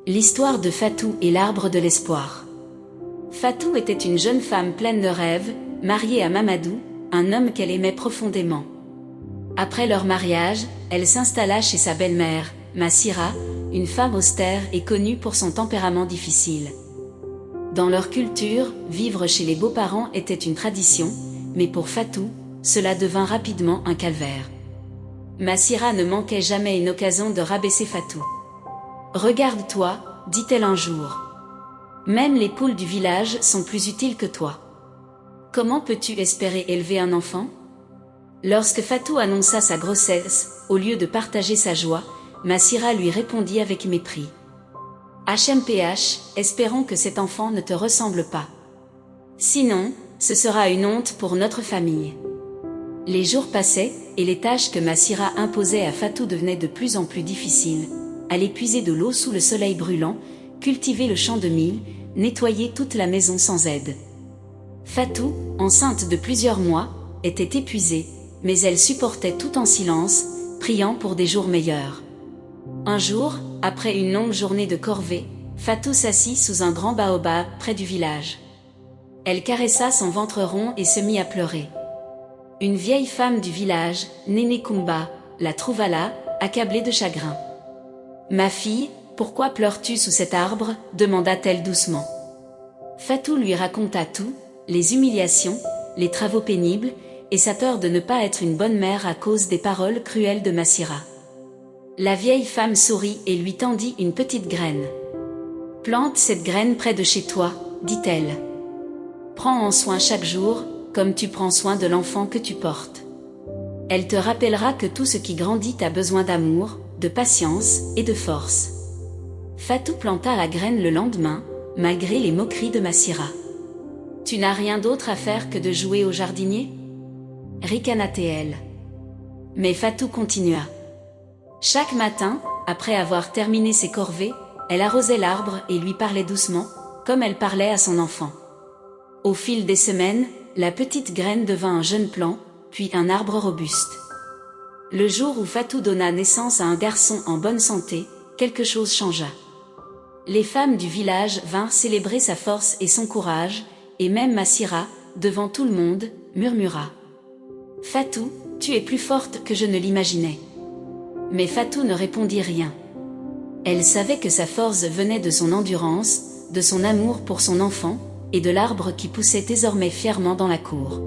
L'histoire de Fatou et l'arbre de l'espoir. Fatou était une jeune femme pleine de rêves, mariée à Mamadou, un homme qu'elle aimait profondément. Après leur mariage, elle s'installa chez sa belle-mère, Massira, une femme austère et connue pour son tempérament difficile. Dans leur culture, vivre chez les beaux-parents était une tradition, mais pour Fatou, cela devint rapidement un calvaire. Massira ne manquait jamais une occasion de rabaisser Fatou. « Regarde-toi, dit-elle un jour. Même les poules du village sont plus utiles que toi. Comment peux-tu espérer élever un enfant ?» Lorsque Fatou annonça sa grossesse, au lieu de partager sa joie, Massira lui répondit avec mépris. « HMPH, espérons que cet enfant ne te ressemble pas. Sinon, ce sera une honte pour notre famille. » Les jours passaient, et les tâches que Massira imposait à Fatou devenaient de plus en plus difficiles. Aller puiser de l'eau sous le soleil brûlant, cultiver le champ de mil, nettoyer toute la maison sans aide. Fatou, enceinte de plusieurs mois, était épuisée, mais elle supportait tout en silence, priant pour des jours meilleurs. Un jour, après une longue journée de corvée, Fatou s'assit sous un grand baobab près du village. Elle caressa son ventre rond et se mit à pleurer. Une vieille femme du village, Néné Kumba, la trouva là, accablée de chagrin. « Ma fille, pourquoi pleures-tu sous cet arbre ?» demanda-t-elle doucement. Fatou lui raconta tout, les humiliations, les travaux pénibles, et sa peur de ne pas être une bonne mère à cause des paroles cruelles de Massira. La vieille femme sourit et lui tendit une petite graine. « Plante cette graine près de chez toi, dit-elle. Prends en soin chaque jour, comme tu prends soin de l'enfant que tu portes. Elle te rappellera que tout ce qui grandit a besoin d'amour, de patience et de force. » Fatou planta la graine le lendemain, malgré les moqueries de Massira. « Tu n'as rien d'autre à faire que de jouer au jardinier ?» ricana-t-elle. Mais Fatou continua. Chaque matin, après avoir terminé ses corvées, elle arrosait l'arbre et lui parlait doucement, comme elle parlait à son enfant. Au fil des semaines, la petite graine devint un jeune plant, puis un arbre robuste. Le jour où Fatou donna naissance à un garçon en bonne santé, quelque chose changea. Les femmes du village vinrent célébrer sa force et son courage, et même Massira, devant tout le monde, murmura. « Fatou, tu es plus forte que je ne l'imaginais. » Mais Fatou ne répondit rien. Elle savait que sa force venait de son endurance, de son amour pour son enfant, et de l'arbre qui poussait désormais fièrement dans la cour.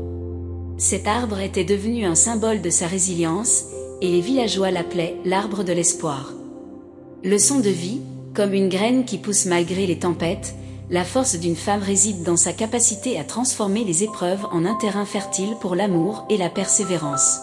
Cet arbre était devenu un symbole de sa résilience, et les villageois l'appelaient l'arbre de l'espoir. Leçon de vie, comme une graine qui pousse malgré les tempêtes, la force d'une femme réside dans sa capacité à transformer les épreuves en un terrain fertile pour l'amour et la persévérance.